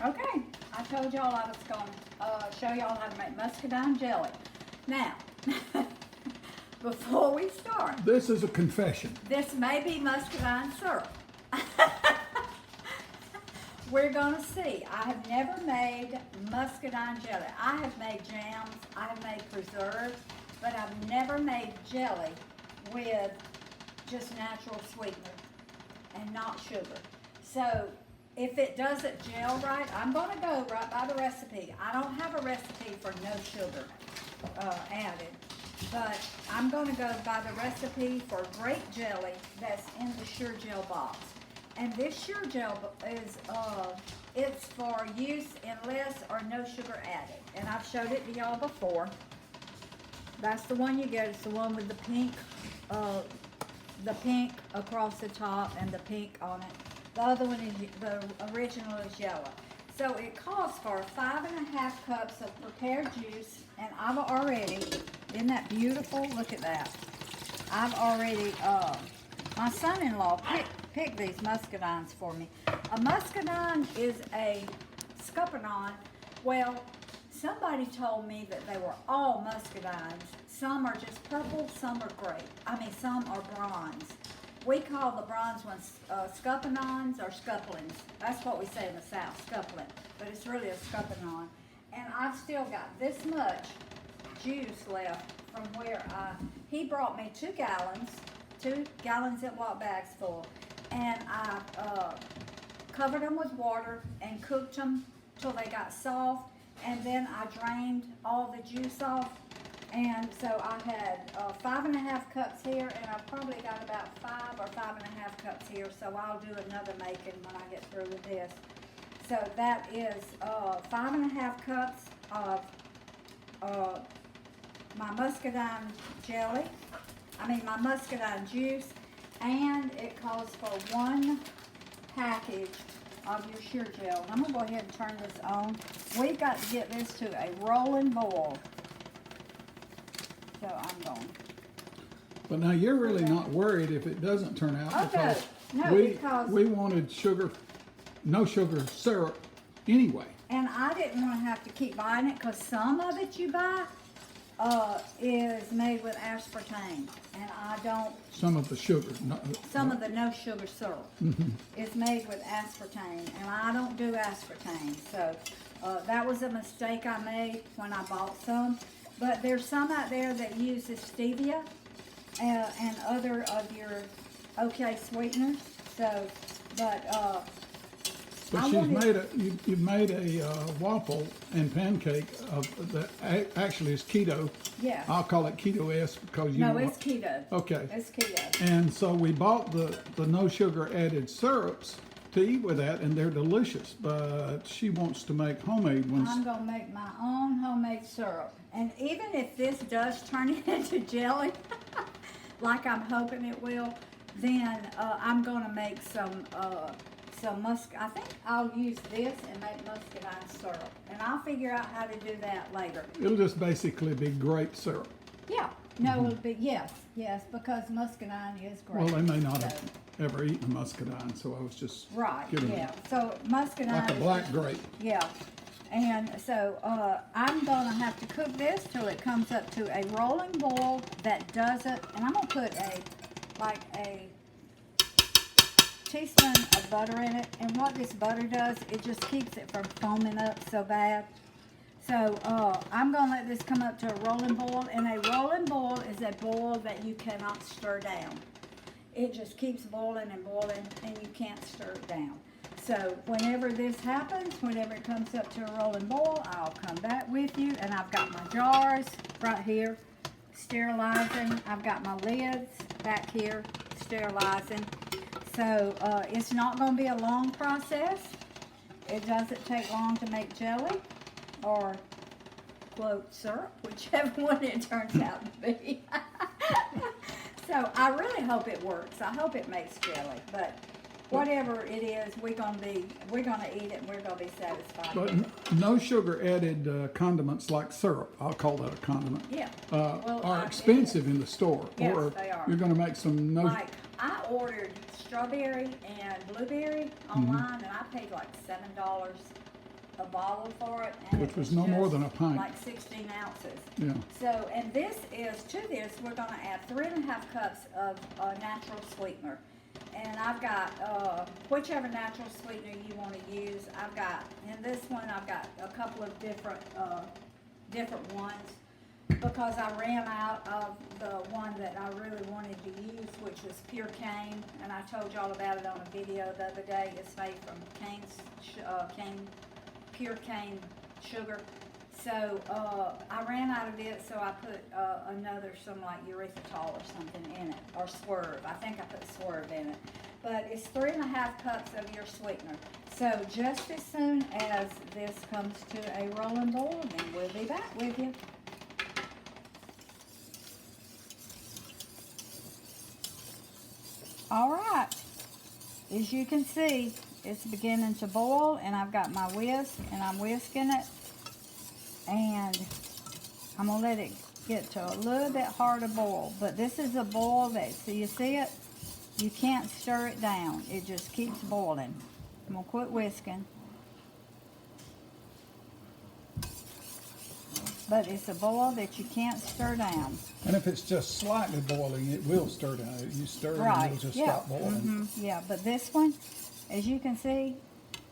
Okay, I told y'all I was going to show y'all how to make muscadine jelly. Now, before we start, This is a confession. this may be muscadine syrup. We're going to see. I have never made muscadine jelly. I have made jams, I have made preserves, but I've never made jelly with just natural sweetener and not sugar. So if it doesn't gel right, I'm going to go right by the recipe. I don't have a recipe for no sugar added, but I'm going to go by the recipe for grape jelly that's in the Sure Gel box. And this Sure Gel is, it's for use in less or no sugar added. And I've showed it to y'all before. That's the one you get. It's the one with the pink across the top and the pink on it. The other one is, the original is yellow. So it calls for 5½ cups of prepared juice. And I've already, isn't that beautiful? Look at that. I've already, my son-in-law picked these muscadines for me. A muscadine is a scuppernine. Well, somebody told me that they were all muscadines. Some are just purple, some are grape. Some are bronze. We call the bronze ones scuppernines or scuppelins. That's what we say in the South, scuppelin. But it's really a scuppernine. And I've still got this much juice left from where he brought me 2 gallons Ziploc bags full. And I covered them with water and cooked them till they got soft. And then I drained all the juice off. And so I had 5½ cups here, and I've probably got about 5 or 5½ cups here. So I'll do another making when I get through with this. So that is 5½ cups of my muscadine jelly. My muscadine juice. And it calls for 1 package of your Sure Gel. I'm going to go ahead and turn this on. We've got to get this to a rolling boil. So I'm going. But now you're really not worried if it doesn't turn out because we wanted no sugar syrup anyway. And I didn't want to have to keep buying it because some of it you buy is made with aspartame, and I don't. Some of the sugar. Some of the no sugar syrup is made with aspartame, and I don't do aspartame. So that was a mistake I made when I bought some. But there's some out there that uses stevia and other of your okay sweeteners. So, but you've made a waffle and pancake of that actually is keto. Yeah. I'll call it keto-esque because you. No, it's keto. Okay. It's keto. And so we bought the no sugar added syrups to eat with that, and they're delicious. But she wants to make homemade ones. I'm gonna make my own homemade syrup, and even if this does turn into jelly, like I'm hoping it will, then I'm gonna make some I think I'll use this and make muscadine syrup, and I'll figure out how to do that later. It'll just basically be grape syrup. Yeah. No, it'll be yes, because muscadine is grape. Well, they may not have ever eaten a muscadine, so I was just giving Yeah. So muscadine like a black grape. Yeah. And so I'm gonna have to cook this till it comes up to a rolling boil that doesn't. And I'm gonna put a teaspoon of butter in it. And what this butter does, it just keeps it from foaming up so bad. So I'm gonna let this come up to a rolling boil. And a rolling boil is a boil that you cannot stir down. It just keeps boiling and boiling, and you can't stir it down. So whenever this happens, whenever it comes up to a rolling boil, I'll come back with you. And I've got my jars right here, sterilizing. I've got my lids back here, sterilizing. So it's not going to be a long process. It doesn't take long to make jelly or, quote, syrup, whichever one it turns out to be. So I really hope it works. I hope it makes jelly, but whatever it is, we're gonna eat it and we're gonna be satisfied. But no sugar added condiments like syrup, I'll call that a condiment, Yeah. are expensive in the store. Yes, or they are. You're going to make some Like I ordered strawberry and blueberry online, and I paid like $7 a bottle for it. And Which it was no more just than a pint. Like 16 ounces. Yeah. So, and this is, to this, we're gonna add 3.5 cups of natural sweetener. And I've got, whichever natural sweetener you wanna use. I've got, in this one, I've got a couple of different ones. Because I ran out of the one that I really wanted to use, which was pure cane, and I told y'all about it on a video the other day. It's made from pure cane sugar. So I ran out of it, so I put some like erythritol or something in it, or Swerve. I think I put Swerve in it. But it's 3.5 cups of your sweetener. So just as soon as this comes to a rolling boil, then we'll be back with you. All right, as you can see, it's beginning to boil, and I've got my whisk, and I'm whisking it, and I'm gonna let it get to a little bit harder boil. But this is a boil that, so you see it, you can't stir it down. It just keeps boiling. I'm gonna quit whisking. But it's a boil that you can't stir down. And if it's just slightly boiling, it will stir down. You stir it and it'll just stop boiling. Yeah, but this one, as you can see,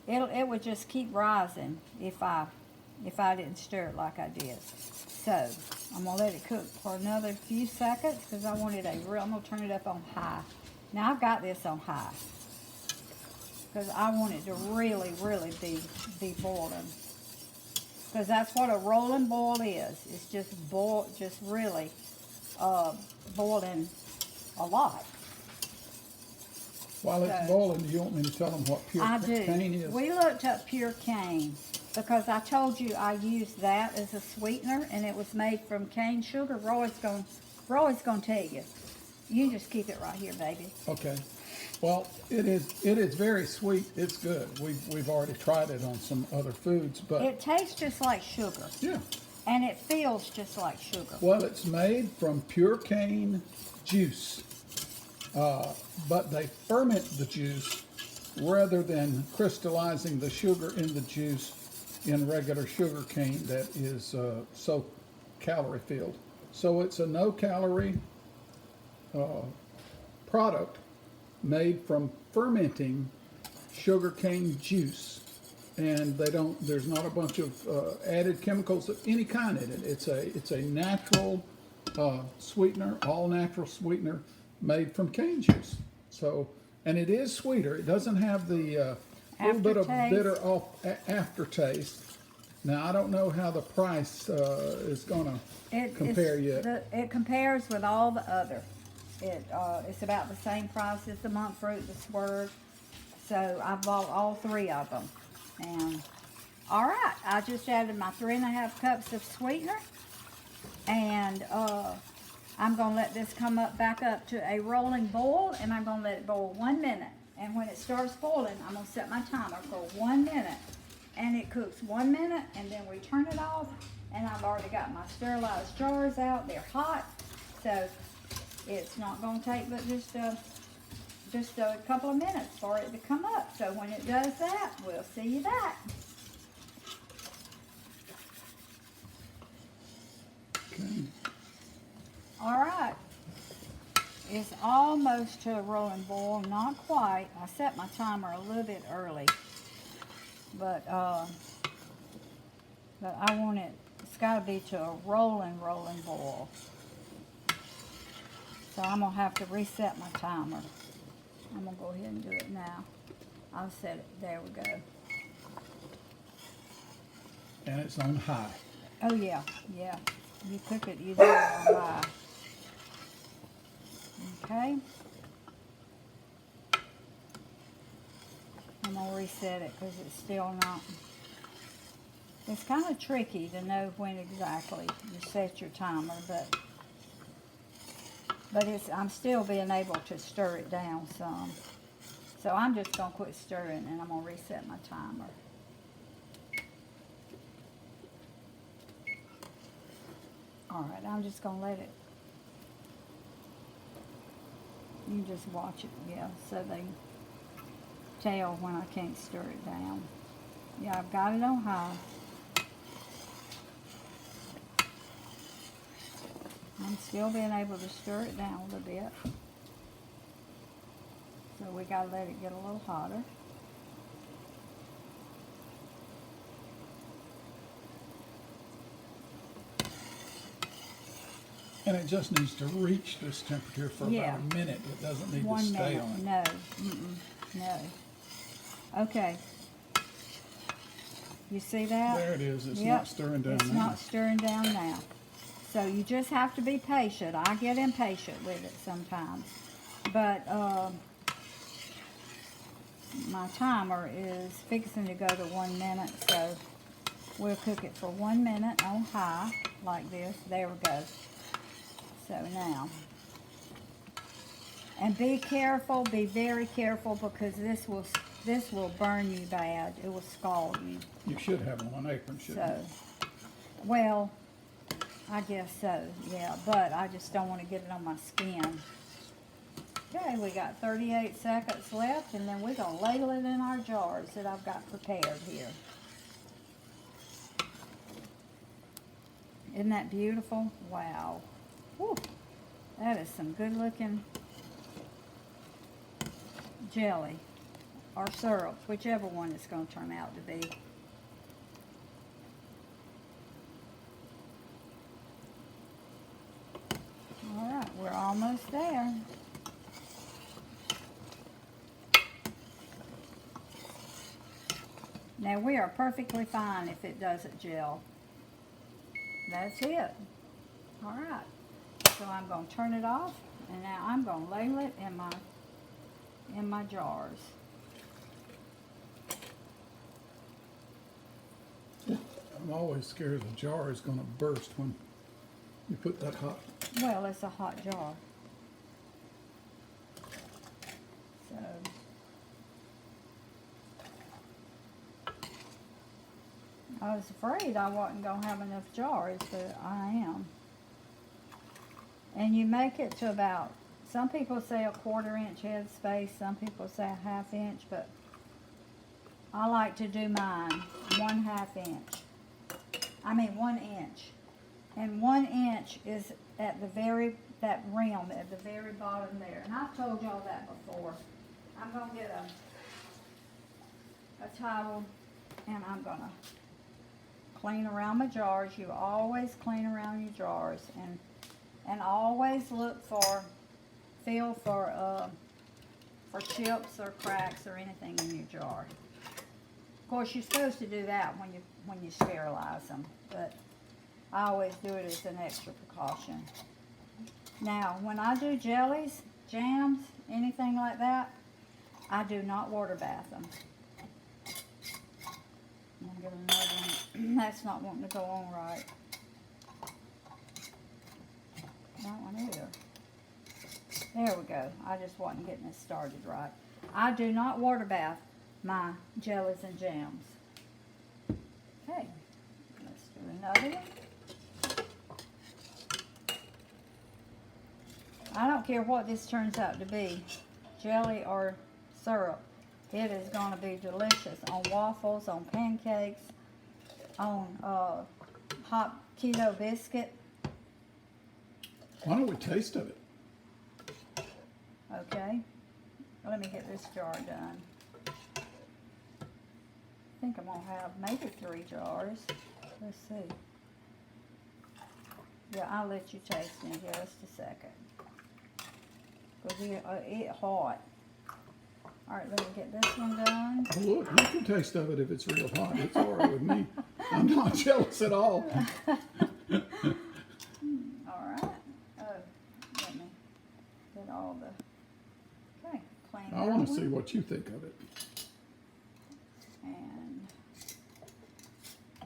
it would just keep rising if I didn't stir it like I did. So I'm gonna let it cook for another few seconds because I want it I'm gonna turn it up on high. Now I've got this on high because I want it to really, really be boiling. Because that's what a rolling boil is. It's just really boiling a lot. While it's boiling, do you want me to tell them what pure cane is? We looked up pure cane because I told you I used that as a sweetener, and it was made from cane sugar. Roy's gonna tell you. You just keep it right here, baby. Okay. Well, it is very sweet. It's good. We've already tried it on some other foods, but it tastes just like sugar. Yeah. And it feels just like sugar. Well, it's made from pure cane juice, but they ferment the juice rather than crystallizing the sugar in the juice in regular sugar cane that is so calorie filled. So it's a no calorie product made from fermenting sugarcane juice, and there's not a bunch of added chemicals of any kind in it. It's a natural sweetener, all natural sweetener made from cane juice. So, and it is sweeter. It doesn't have the little bit of bitter aftertaste. Now I don't know how the price is gonna compare yet. It compares with all the other. It's about the same price as the monk fruit, the Swerve. So I bought all 3 of them. And all right, I just added my 3.5 cups of sweetener, and I'm gonna let this come back up to a rolling boil, and I'm gonna let it boil 1 minute. And when it starts boiling, I'm gonna set my timer for 1 minute, and it cooks 1 minute, and then we turn it off. And I've already got my sterilized jars out; they're hot, so it's not going to take but just a couple of minutes for it to come up. So when it does that, we'll see you back. Okay. All right. It's almost to a rolling boil. Not quite. I set my timer a little bit early. But I want it, it's got to be to a rolling boil. So I'm going to have to reset my timer. I'm going to go ahead and do it now. I'll set it. There we go. And it's on high. Oh, yeah. Yeah. You cook it, you do it on high. Okay. I'm going to reset it because it's still not. It's kind of tricky to know when exactly you set your timer, but I'm still being able to stir it down some. So I'm just going to quit stirring, and I'm going to reset my timer. All right, I'm just going to let it. You just watch it, yeah, so they tell when I can't stir it down. Yeah, I've got it on high. I'm still being able to stir it down a little bit. So we gotta let it get a little hotter. And it just needs to reach this temperature for Yeah. about a minute. It doesn't need to 1 stay minute. on it. No. No. Okay. You see that? There it is. It's Yep. not stirring down It's now. not stirring down now. So you just have to be patient. I get impatient with it sometimes. But my timer is fixing to go to 1 minute, so we'll cook it for 1 minute on high, like this. There we go. So now, and be careful, be very careful, because this will burn you bad. It will scald you. You should have on an apron, shouldn't So, you? well, I guess so, yeah, but I just don't want to get it on my skin. Okay, we got 38 seconds left, and then we're going to ladle it in our jars that I've got prepared here. Isn't that beautiful? Wow. Whew. That is some good looking jelly or syrup, whichever one it's going to turn out to be. All right, we're almost there. Now we are perfectly fine if it doesn't gel. That's it. All right. So I'm going to turn it off, and now I'm going to ladle it in my jars. I'm always scared the jar is going to burst when you put that hot. Well, it's a hot jar. So I was afraid I wasn't going to have enough jars, but I am. And you make it to about, some people say a 1/4 inch head space, some people say a 1/2 inch, but I like to do mine 1/2 inch. 1 inch. And 1 inch is at the that rim at the very bottom there. And I've told y'all that before. I'm going to get a towel, and I'm going to clean around my jars. You always clean around your jars, and always look feel for chips or cracks or anything in your jar. Of course, you're supposed to do that when you sterilize them, but I always do it as an extra precaution. Now, when I do jellies, jams, anything like that, I do not water bath them. I'm gonna give it another one. That's not wanting to go on right. That one either. There we go. I just wasn't getting it started right. I do not water bath my jellies and jams. Okay, let's do another one. I don't care what this turns out to be, jelly or syrup. It is going to be delicious on waffles, on pancakes, on hot keto biscuit. Why don't we taste of it? Okay, let me get this jar done. I think I'm going to have maybe 3 jars. Let's see. Yeah, I'll let you taste in just a second. Because it's hot. Alright, let me get this one done. Oh, look, you can taste of it if it's real hot. It's all right with me. I'm not jealous at all. Alright. Oh, let me get all the... Okay, clean that I want to one. see what you think of it. And I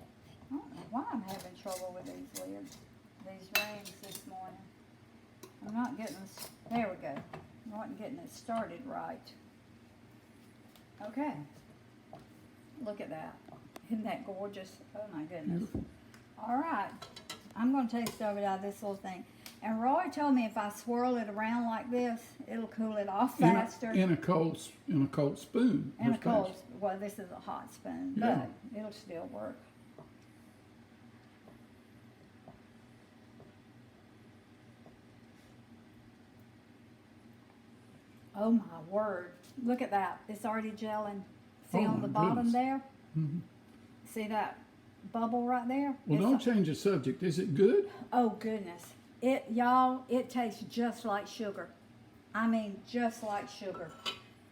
don't know why I'm having trouble with these lids, these rings this morning. I'm not getting this, there we go. I wasn't getting it started right. Okay. Look at that. Isn't that gorgeous? Oh my goodness. Beautiful. All right. I'm going to taste of it out of this little thing. And Roy told me if I swirl it around like this, it'll cool it off In faster. a cold spoon. And a It's cold, fast. well, this is a hot spoon, Yeah. but it'll still work. Oh my word, look at that, it's already gelling. See Oh, on the my bottom goodness. there? Mhm. See that bubble right there? Well, It's don't change the subject. Is it good? Oh goodness. Y'all, it tastes just like sugar. I mean, just like sugar.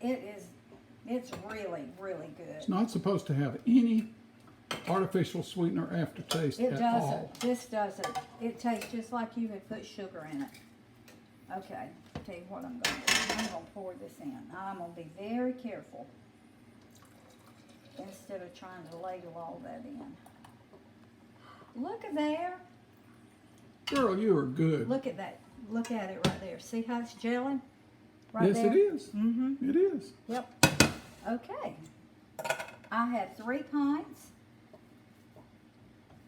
It's really, really good. It's not supposed to have any artificial sweetener aftertaste It at doesn't. all. This doesn't. It tastes just like you had put sugar in it. Okay, I'll tell you what I'm going to do. I'm going to pour this in. Now, I'm going to be very careful instead of trying to ladle all that in. Look at there. Girl, you are good. Look at that. Look at it right there. See how it's gelling? Right Yes, there? it is. Mm-hmm. It is. Yep. Okay. I had 3 pints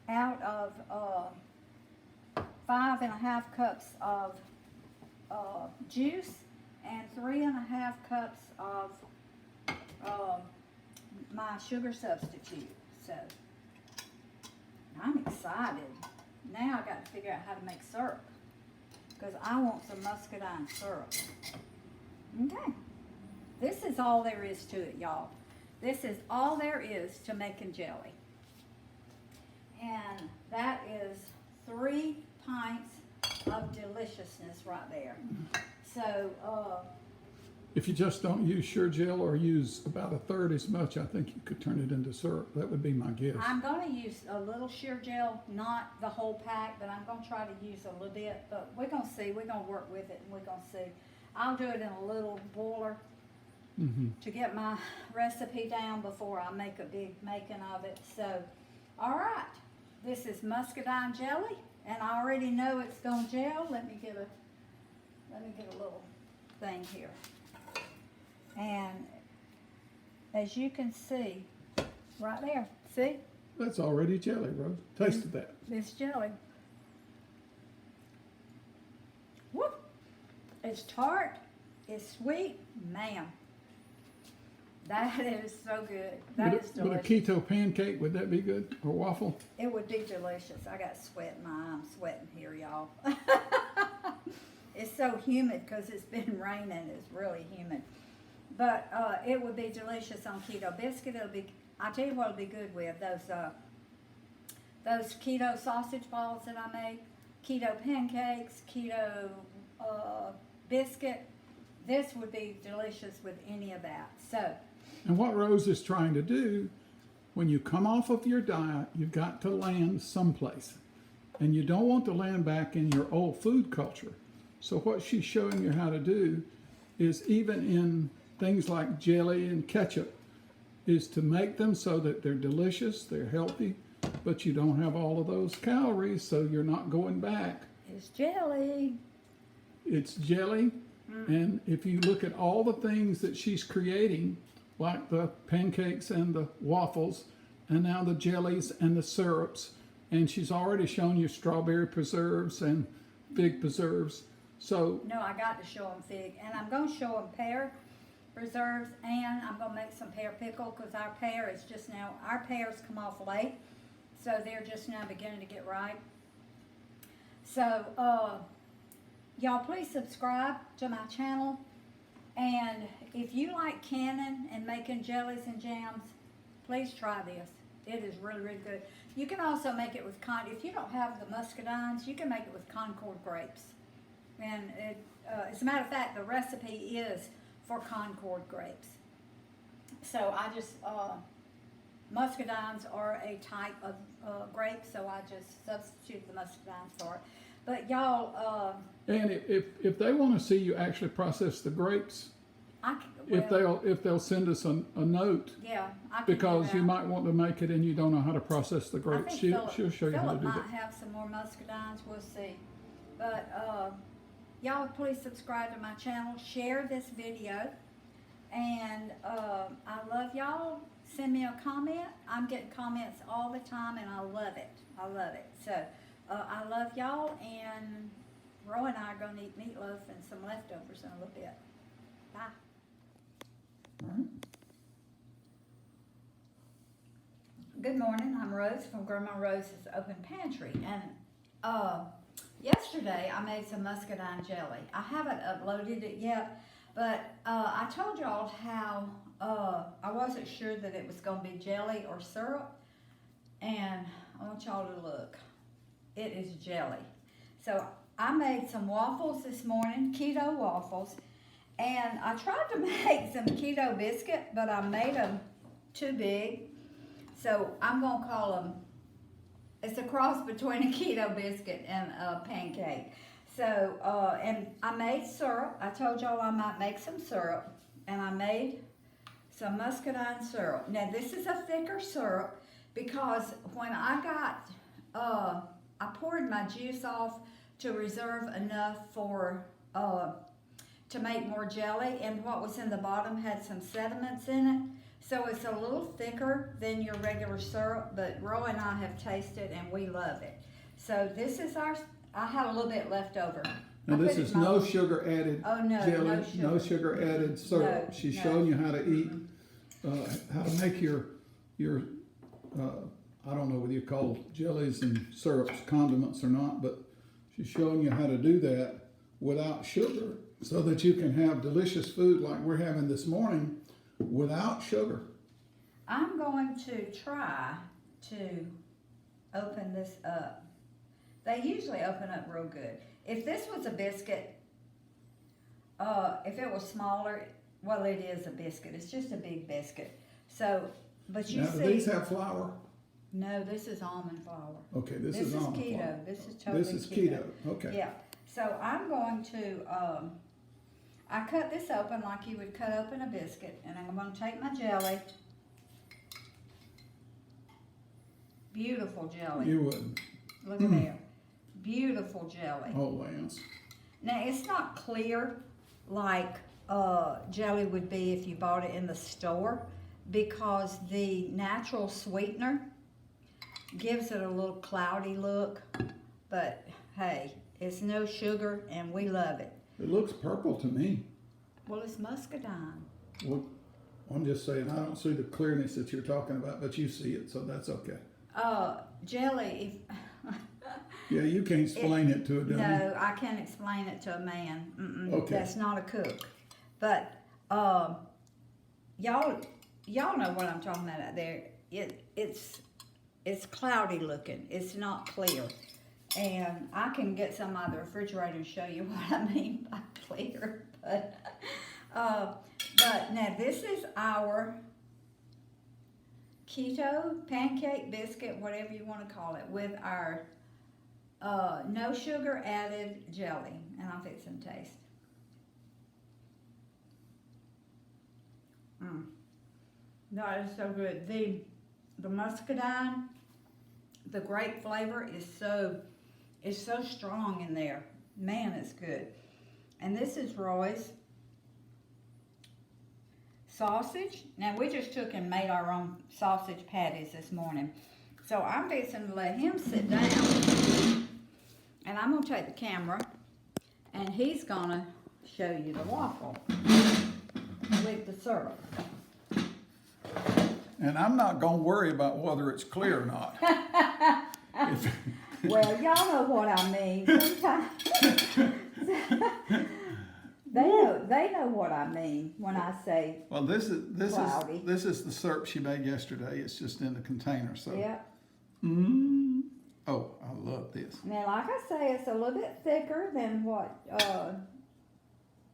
out of 5.5 cups of juice and 3.5 cups of my sugar substitute. So I'm excited. Now I got to figure out how to make syrup because I want some muscadine syrup. Okay. This is all there is to it, y'all. This is all there is to making jelly. And that is 3 pints of deliciousness right there. So, If you just don't use sure gel or use about 1/3 as much, I think you could turn it into syrup. That would be my guess. I'm going to use a little sheer gel, not the whole pack, but I'm going to try to use a little bit. But we're going to see. We're going to work with it, and we're going to see. I'll do it in a little boiler to get my recipe down before I make a big making of it. So, all right. This is muscadine jelly, and I already know it's going to gel. Let me get a little thing here. And as you can see, right there, see? That's already jelly, Rose. Tasted that. It's jelly. Whoop! It's tart, it's sweet, ma'am. That is so good. That is With delicious. a keto pancake, would that be good? Or waffle? It would be delicious. I got sweat in my eye. I'm sweating here, y'all. It's so humid because it's been raining. It's really humid. But it would be delicious on keto biscuit. It'll be. I tell you what, it'll be good with those keto sausage balls that I make, keto pancakes, keto biscuit. This would be delicious with any of that. So. And what Rose is trying to do, when you come off of your diet, you've got to land someplace. And you don't want to land back in your old food culture. So what she's showing you how to do is, even in things like jelly and ketchup, is to make them so that they're delicious, they're healthy, but you don't have all of those calories, so you're not going back. It's jelly. It's jelly. And if you look at all the things that she's creating, like the pancakes and the waffles, and now the jellies and the syrups, and she's already shown you strawberry preserves and fig preserves. So No, I got to show them fig, and I'm going to show them pear preserves, and I'm going to make some pear pickle because our pear is just now, our pears come off late, so they're just now beginning to get ripe. So, y'all please subscribe to my channel, and if you like canning and making jellies and jams, please try this. It is really, really good. You can also make it with if you don't have the muscadines, you can make it with Concord grapes. And as a matter of fact, the recipe is for Concord grapes. So I just, muscadines are a type of grape, so I just substitute the muscadines for it. But y'all, and if they want to see you actually process the grapes, if they'll send us a note, yeah, I can because do that. you might want to make it and you don't know how to process the I grapes, think she'll show you how to Philip do might that. have some more muscadines. We'll see. But y'all please subscribe to my channel, share this video, and I love y'all. Send me a comment. I'm getting comments all the time, and I love it. I love it. So I love y'all, and Roy and I are gonna eat meatloaf and some leftovers in a little bit. Bye. All right. Good morning, I'm Rose from Grandma Rose's Open Pantry, and yesterday I made some muscadine jelly. I haven't uploaded it yet, but I told y'all how I wasn't sure that it was gonna be jelly or syrup, and I want y'all to look. It is jelly. So I made some waffles this morning, keto waffles, and I tried to make some keto biscuit, but I made them too big. So I'm gonna call them, it's a cross between a keto biscuit and a pancake. So, and I made syrup. I told y'all I might make some syrup, and I made some muscadine syrup. Now this is a thicker syrup because when I got, I poured my juice off to reserve enough for, to make more jelly, and what was in the bottom had some sediments in it. So it's a little thicker than your regular syrup, but Roy and I have tasted and we love it. So this is our, I have a little bit left over. Now this is no sugar added jelly, no sugar added syrup. No, She's no. showing you how to eat, how to make your I don't know whether you call jellies and syrups condiments or not, but she's showing you how to do that without sugar so that you can have delicious food like we're having this morning without sugar. I'm going to try to open this up. They usually open up real good. If this was a biscuit, if it was smaller, well, it is a biscuit. It's just a big biscuit. So, but you Now, see. do these have flour? No, this is almond flour. Okay, this is almond keto. flour. This is totally This is keto. Okay. Yeah. So I'm going to, I cut this open like you would cut open a biscuit, and I'm going to take my jelly. Beautiful jelly. You would. Look at there. Beautiful jelly. Oh, Lance. Now, it's not clear like jelly would be if you bought it in the store, because the natural sweetener gives it a little cloudy look, but hey, it's no sugar and we love it. It looks purple to me. Well, it's muscadine. Well, I'm just saying, I don't see the clearness that you're talking about, but you see it, so that's okay. Jelly, Yeah, you can't explain it to a dummy. no, I can't explain it to a man. Okay. That's not a cook. But y'all know what I'm talking about out there. It's cloudy looking. It's not clear. And I can get some out of the refrigerator and show you what I mean by clear. But now this is our keto pancake biscuit, whatever you want to call it, with our no sugar added jelly. And I'll fix some taste. That is so good. The muscadine, the grape flavor is so strong in there. Man, it's good. And this is Roy's sausage. Now we just took and made our own sausage patties this morning. So I'm fixing to let him sit down, and I'm gonna take the camera, and he's gonna show you the waffle with the syrup. And I'm not going to worry about whether it's clear or not. Well, y'all know what I mean. Sometimes they know what I mean when I say Well, this is cloudy. this is the syrup she made yesterday. It's just in the container. So. Yeah. Oh, I love this. Now, like I say, it's a little bit thicker than what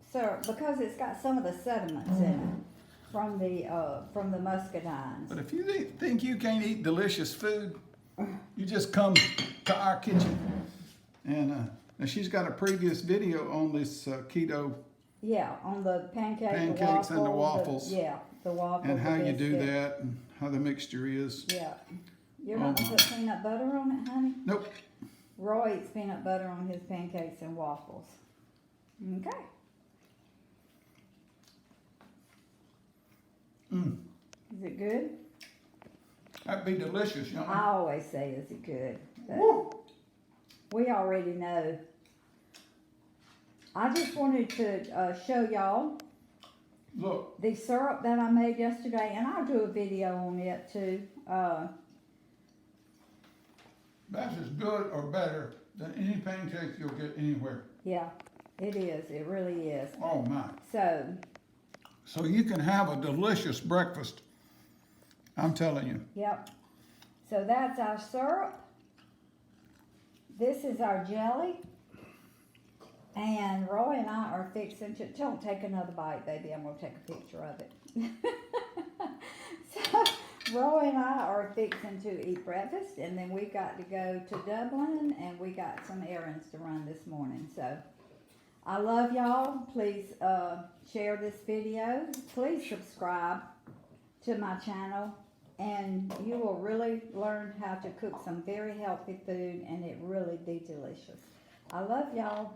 syrup, because it's got some of the sediments in it from the muscadines. But if you think you can't eat delicious food, you just come to our kitchen. And now she's got a previous video on this keto. Yeah, on the Pancakes and the waffles. The waffles. And how the you do biscuit. that and how the mixture is. Yeah. You're not going to put peanut butter on it, honey? Nope. Roy eats peanut butter on his pancakes and waffles. Okay. Is it good? That'd be delicious, young. I always say, is it good? But Woo. we already know I just wanted to show y'all Look, the syrup that I made yesterday, and I'll do a video on it too. that's as good or better than any pancake you'll get anywhere. Yeah, it is. It really is. Oh my. So, You can have a delicious breakfast. I'm telling you. yep. So that's our syrup. This is our jelly. And Roy and I are fixing to, don't take another bite, baby. I'm going to take a picture of it. So, Roy and I are fixing to eat breakfast, and then we've got to go to Dublin, and we got some errands to run this morning. So, I love y'all. Please share this video. Please subscribe to my channel, and you will really learn how to cook some very healthy food, and it really be delicious. I love y'all.